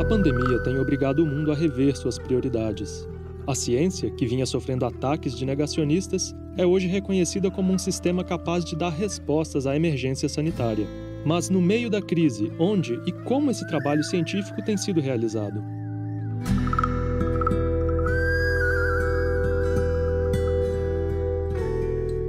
pandemia tem obrigado o mundo a rever suas prioridades. A ciência, que vinha sofrendo ataques de negacionistas, é hoje reconhecida como um sistema capaz de dar respostas à emergência sanitária. Mas no meio da crise, onde e como esse trabalho científico tem sido realizado?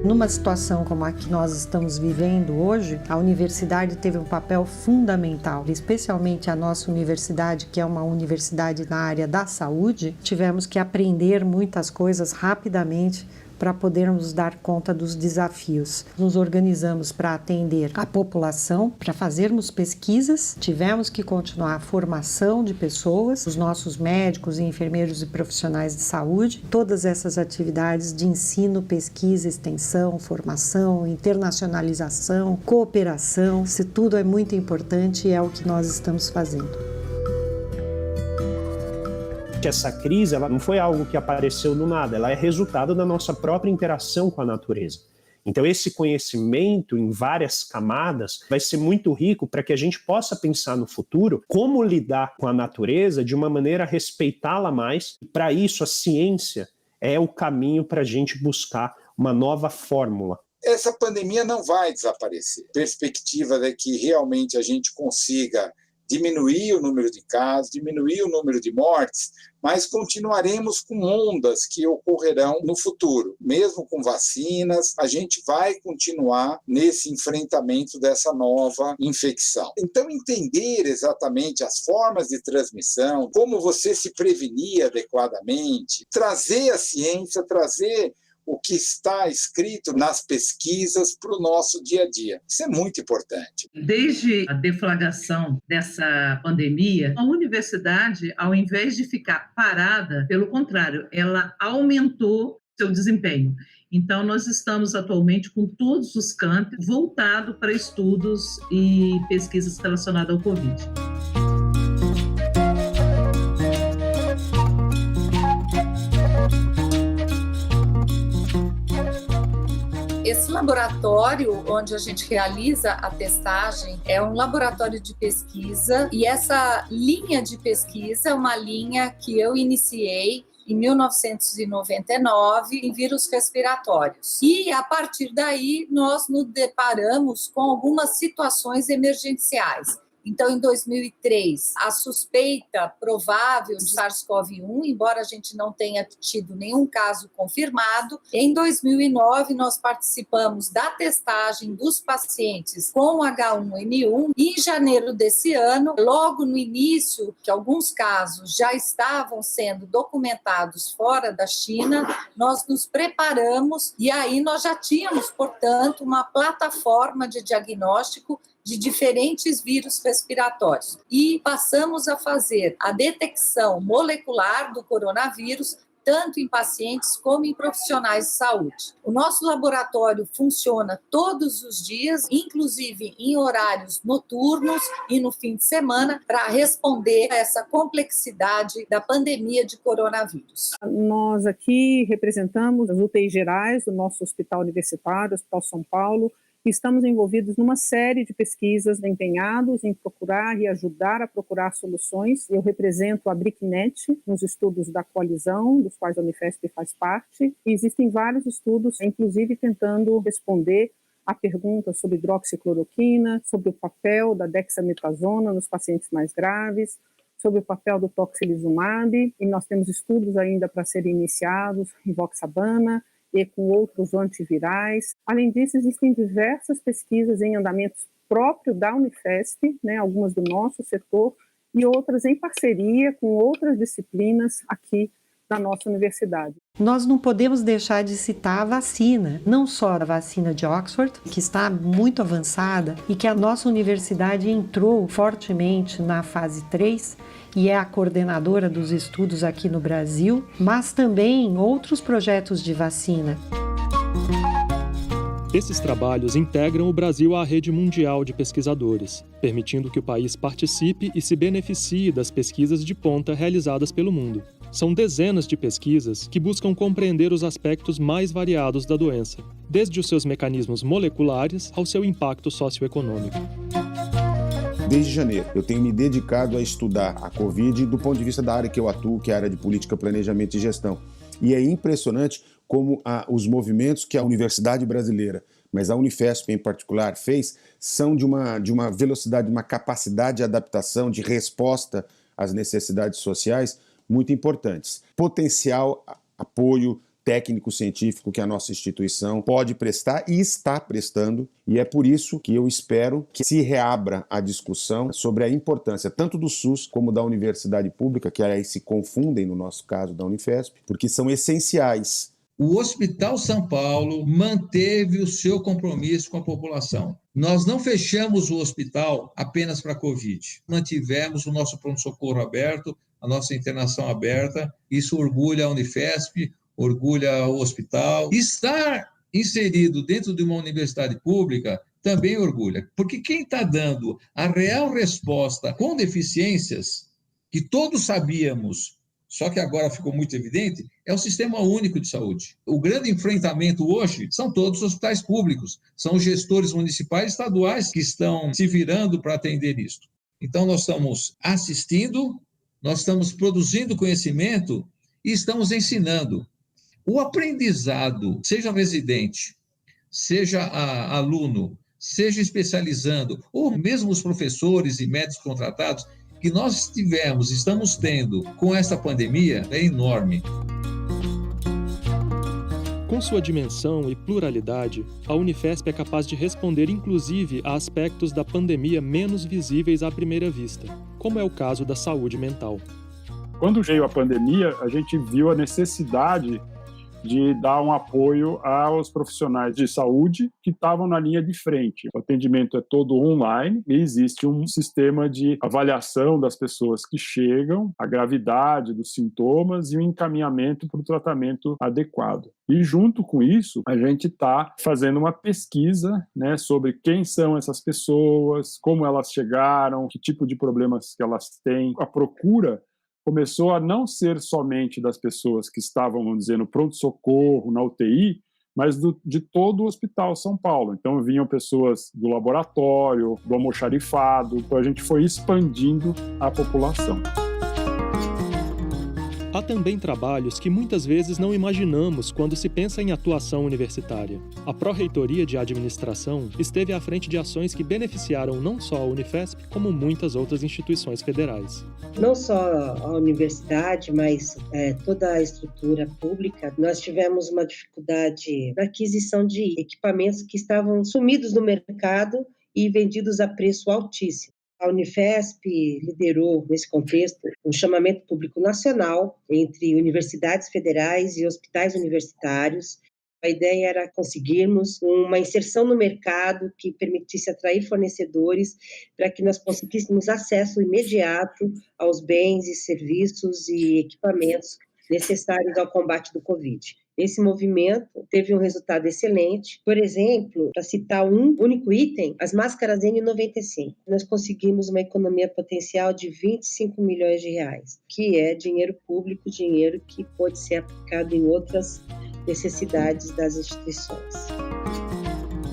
Numa situação como a que nós estamos vivendo hoje, a universidade teve um papel fundamental, especialmente a nossa universidade, que é uma universidade na área da saúde. Tivemos que aprender muitas coisas rapidamente para podermos dar conta dos desafios. Nos organizamos para atender a população, para fazermos pesquisas, tivemos que continuar a formação de pessoas, os nossos médicos, enfermeiros e profissionais de saúde, todas essas atividades de ensino, pesquisa, extensão, formação, internacionalização, cooperação, isso tudo é muito importante e é o que nós estamos fazendo. Essa crise ela não foi algo que apareceu do nada, ela é resultado da nossa própria interação com a natureza. Então esse conhecimento em várias camadas vai ser muito rico para que a gente possa pensar no futuro como lidar com a natureza de uma maneira a respeitá-la mais. Para isso a ciência é o caminho para a gente buscar uma nova fórmula. Essa pandemia não vai desaparecer. A perspectiva é que realmente a gente consiga diminuir o número de casos, diminuir o número de mortes, mas continuaremos com ondas que ocorrerão no futuro. Mesmo com vacinas, a gente vai continuar nesse enfrentamento dessa nova infecção. Então, entender exatamente as formas de transmissão, como você se prevenir adequadamente, trazer a ciência, trazer o que está escrito nas pesquisas para o nosso dia a dia. Isso é muito importante. Desde a deflagração dessa pandemia, a universidade, ao invés de ficar parada, pelo contrário, ela aumentou seu desempenho. Então, nós estamos atualmente com todos os campos voltados para estudos e pesquisas relacionadas ao Covid. Esse laboratório onde a gente realiza a testagem é um laboratório de pesquisa e essa linha de pesquisa é uma linha que eu iniciei em 1999 em vírus respiratórios. E, a partir daí, nós nos deparamos com algumas situações emergenciais. Então, em 2003, a suspeita provável de SARS-CoV-1, embora a gente não tenha tido nenhum caso confirmado. Em 2009, nós participamos da testagem dos pacientes com H1N1. E em janeiro desse ano, logo no início, que alguns casos já estavam sendo documentados fora da China, nós nos preparamos e aí nós já tínhamos, portanto, uma plataforma de diagnóstico de diferentes vírus respiratórios. E passamos a fazer a detecção molecular do coronavírus, tanto em pacientes como em profissionais de saúde. O nosso laboratório funciona todos os dias, inclusive em horários noturnos e no fim de semana, para responder a essa complexidade da pandemia de coronavírus. Nós aqui representamos as UTIs gerais do nosso hospital universitário, Hospital São Paulo. Estamos envolvidos numa série de pesquisas empenhados em procurar e ajudar a procurar soluções. Eu represento a BRICNET nos estudos da coalizão, dos quais a Unifesp faz parte. E existem vários estudos, inclusive tentando responder a perguntas sobre hidroxicloroquina, sobre o papel da dexametasona nos pacientes mais graves, sobre o papel do tocilizumab. E nós temos estudos ainda para serem iniciados, rivaroxabana, e com outros antivirais. Além disso, existem diversas pesquisas em andamentos próprio da Unifesp, algumas do nosso setor, e outras em parceria com outras disciplinas aqui da nossa universidade. Nós não podemos deixar de citar a vacina, não só a vacina de Oxford, que está muito avançada e que a nossa universidade entrou fortemente na fase 3 e é a coordenadora dos estudos aqui no Brasil, mas também outros projetos de vacina. Esses trabalhos integram o Brasil à rede mundial de pesquisadores, permitindo que o país participe e se beneficie das pesquisas de ponta realizadas pelo mundo. São dezenas de pesquisas que buscam compreender os aspectos mais variados da doença, desde os seus mecanismos moleculares ao seu impacto socioeconômico. Desde janeiro, eu tenho me dedicado a estudar a Covid do ponto de vista da área que eu atuo, que é a área de política, planejamento e gestão. E é impressionante como os movimentos que a Universidade Brasileira, mas a Unifesp em particular, fez, são de uma velocidade, de uma capacidade de adaptação, de resposta às necessidades sociais muito importantes. Potencial apoio técnico-científico que a nossa instituição pode prestar e está prestando, e é por isso que eu espero que se reabra a discussão sobre a importância tanto do SUS como da universidade pública, que aí se confundem no nosso caso da Unifesp, porque são essenciais. O Hospital São Paulo manteve o seu compromisso com a população. Nós não fechamos o hospital apenas para a Covid. Mantivemos o nosso pronto-socorro aberto, a nossa internação aberta. Isso orgulha a Unifesp, orgulha o hospital. Estar inserido dentro de uma universidade pública também orgulha, porque quem está dando a real resposta com deficiências, que todos sabíamos, só que agora ficou muito evidente, é o Sistema Único de Saúde. O grande enfrentamento hoje são todos os hospitais públicos, são os gestores municipais e estaduais que estão se virando para atender isso. Então, nós estamos assistindo, nós estamos produzindo conhecimento e estamos ensinando. O aprendizado, seja residente, seja aluno, seja especializando, ou mesmo os professores e médicos contratados, que nós estamos tendo com essa pandemia é enorme. Com sua dimensão e pluralidade, a Unifesp é capaz de responder inclusive a aspectos da pandemia menos visíveis à primeira vista, como é o caso da saúde mental. Quando veio a pandemia, a gente viu a necessidade de dar um apoio aos profissionais de saúde que estavam na linha de frente. O atendimento é todo online e existe um sistema de avaliação das pessoas que chegam, a gravidade dos sintomas e o encaminhamento para o tratamento adequado. E junto com isso, a gente está fazendo uma pesquisa, né, sobre quem são essas pessoas, como elas chegaram, que tipo de problemas que elas têm. A procura começou a não ser somente das pessoas que estavam, vamos dizer, no pronto-socorro, na UTI, mas de todo o Hospital São Paulo. Então, vinham pessoas do laboratório, do almoxarifado, então a gente foi expandindo a população. Há também trabalhos que muitas vezes não imaginamos quando se pensa em atuação universitária. A Pró-Reitoria de Administração esteve à frente de ações que beneficiaram não só a Unifesp, como muitas outras instituições federais. Não só a universidade, mas toda a estrutura pública, nós tivemos uma dificuldade na aquisição de equipamentos que estavam sumidos no mercado e vendidos a preço altíssimo. A Unifesp liderou, nesse contexto, um chamamento público nacional entre universidades federais e hospitais universitários. A ideia era conseguirmos uma inserção no mercado que permitisse atrair fornecedores para que nós conseguíssemos acesso imediato aos bens e serviços e equipamentos necessários ao combate do Covid. Esse movimento teve um resultado excelente. Por exemplo, para citar um único item, as máscaras N95. Nós conseguimos uma economia potencial de 25 milhões de reais, que é dinheiro público, dinheiro que pode ser aplicado em outras necessidades das instituições.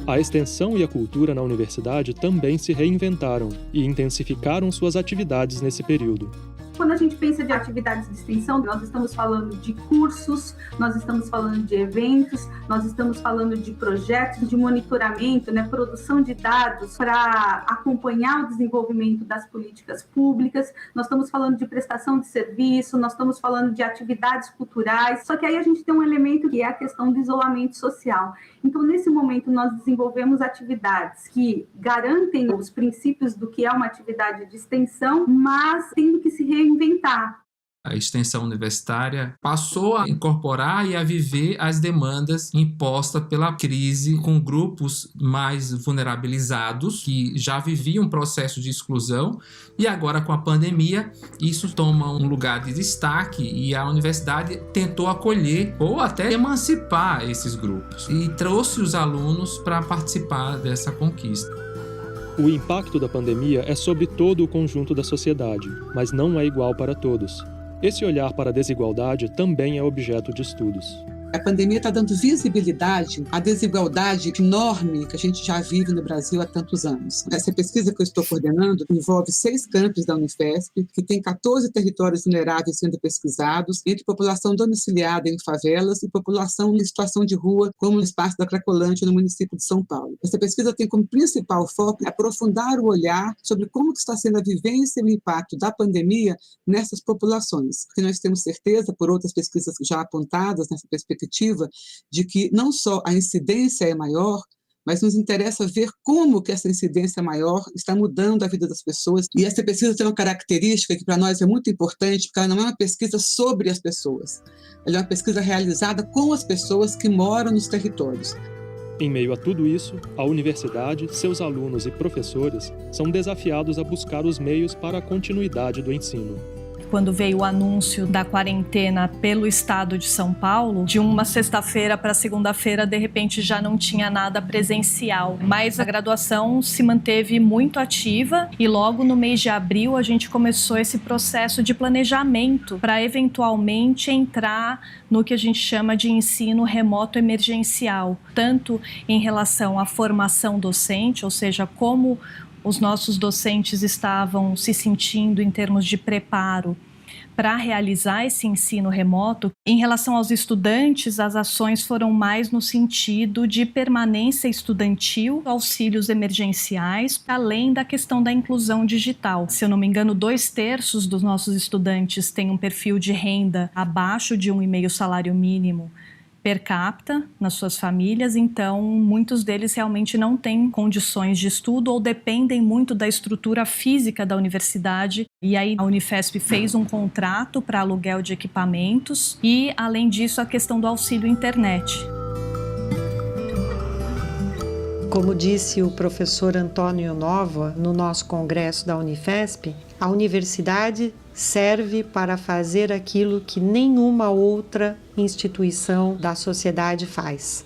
A extensão e a cultura na universidade também se reinventaram e intensificaram suas atividades nesse período. Quando a gente pensa de atividades de extensão, nós estamos falando de cursos, nós estamos falando de eventos, nós estamos falando de projetos de monitoramento, produção de dados para acompanhar o desenvolvimento das políticas públicas, nós estamos falando de prestação de serviço, nós estamos falando de atividades culturais, só que aí a gente tem um elemento que é a questão do isolamento social. Então, nesse momento, nós desenvolvemos atividades que garantem os princípios do que é uma atividade de extensão, mas tendo que se reinventar. A extensão universitária passou a incorporar e a viver as demandas impostas pela crise com grupos mais vulnerabilizados, que já viviam um processo de exclusão, e agora com a pandemia isso toma um lugar de destaque e a universidade tentou acolher ou até emancipar esses grupos e trouxe os alunos para participar dessa conquista. O impacto da pandemia é sobre todo o conjunto da sociedade, mas não é igual para todos. Esse olhar para a desigualdade também é objeto de estudos. A pandemia está dando visibilidade à desigualdade enorme que a gente já vive no Brasil há tantos anos. Essa pesquisa que eu estou coordenando envolve 6 campos da Unifesp, que tem 14 territórios vulneráveis sendo pesquisados, entre população domiciliada em favelas e população em situação de rua, como no espaço da Cracolândia, no município de São Paulo. Essa pesquisa tem como principal foco aprofundar o olhar sobre como está sendo a vivência e o impacto da pandemia nessas populações. Porque nós temos certeza, por outras pesquisas já apontadas nessa perspectiva, de que não só a incidência é maior, mas nos interessa ver como que essa incidência maior está mudando a vida das pessoas. E essa pesquisa tem uma característica que para nós é muito importante, porque ela não é uma pesquisa sobre as pessoas. Ela é uma pesquisa realizada com as pessoas que moram nos territórios. Em meio a tudo isso, a universidade, seus alunos e professores são desafiados a buscar os meios para a continuidade do ensino. Quando veio o anúncio da quarentena pelo estado de São Paulo, de uma sexta-feira para segunda-feira, de repente já não tinha nada presencial. Mas a graduação se manteve muito ativa e logo no mês de abril a gente começou esse processo de planejamento para eventualmente entrar no que a gente chama de ensino remoto emergencial, tanto em relação à formação docente, ou seja, como os nossos docentes estavam se sentindo em termos de preparo para realizar esse ensino remoto. Em relação aos estudantes, as ações foram mais no sentido de permanência estudantil, auxílios emergenciais, além da questão da inclusão digital. Se eu não me engano, 2/3 dos nossos estudantes têm um perfil de renda abaixo de 1,5 salário mínimo per capita nas suas famílias, então muitos deles realmente não têm condições de estudo ou dependem muito da estrutura física da universidade. E aí a Unifesp fez um contrato para aluguel de equipamentos e, além disso, a questão do auxílio internet. Como disse o professor Antônio Nova no nosso congresso da Unifesp, a universidade serve para fazer aquilo que nenhuma outra instituição da sociedade faz.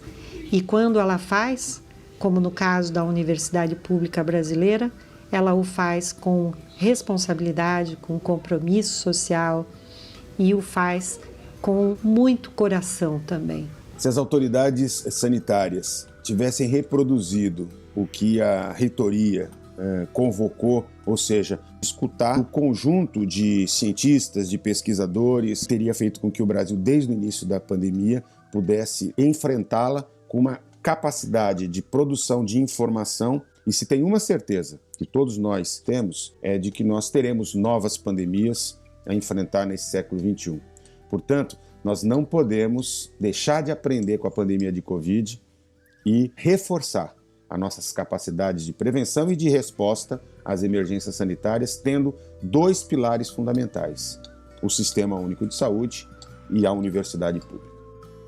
E quando ela faz, como no caso da Universidade Pública Brasileira, ela o faz com responsabilidade, com compromisso social e o faz com muito coração também. Se as autoridades sanitárias tivessem reproduzido o que a reitoria convocou, ou seja, escutar o conjunto de cientistas, de pesquisadores, teria feito com que o Brasil, desde o início da pandemia, pudesse enfrentá-la com uma capacidade de produção de informação. E se tem uma certeza que todos nós temos, é de que nós teremos novas pandemias a enfrentar nesse século XXI. Portanto, nós não podemos deixar de aprender com a pandemia de Covid e reforçar as nossas capacidades de prevenção e de resposta às emergências sanitárias, tendo 2 pilares fundamentais: o Sistema Único de Saúde e a universidade pública.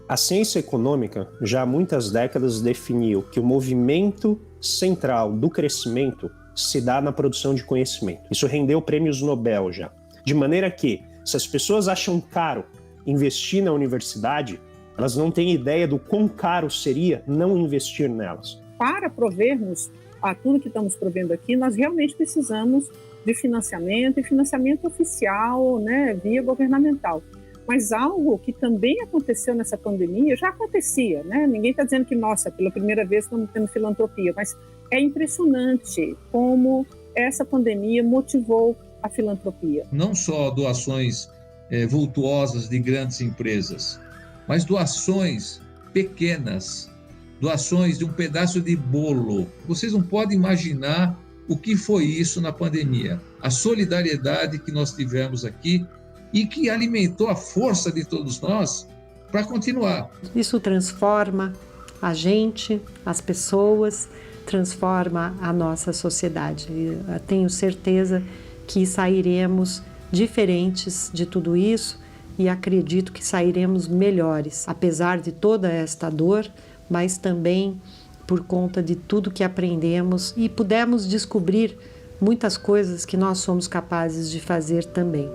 A ciência econômica já há muitas décadas definiu que o movimento central do crescimento se dá na produção de conhecimento. Isso rendeu prêmios Nobel já. De maneira que, se as pessoas acham caro investir na universidade, elas não têm ideia do quão caro seria não investir nelas. Para provermos a tudo que estamos provendo aqui, nós realmente precisamos de financiamento e financiamento oficial, né, via governamental. Mas algo que também aconteceu nessa pandemia, já acontecia, né? Ninguém está dizendo que, nossa, pela primeira vez estamos tendo filantropia, mas é impressionante como essa pandemia motivou a filantropia. Não só doações vultuosas de grandes empresas, mas doações pequenas, doações de um pedaço de bolo. Vocês não podem imaginar o que foi isso na pandemia. A solidariedade que nós tivemos aqui e que alimentou a força de todos nós para continuar. Isso transforma a gente, as pessoas, transforma a nossa sociedade. Eu tenho certeza que sairemos diferentes de tudo isso e acredito que sairemos melhores, apesar de toda esta dor, mas também por conta de tudo que aprendemos e pudemos descobrir muitas coisas que nós somos capazes de fazer também.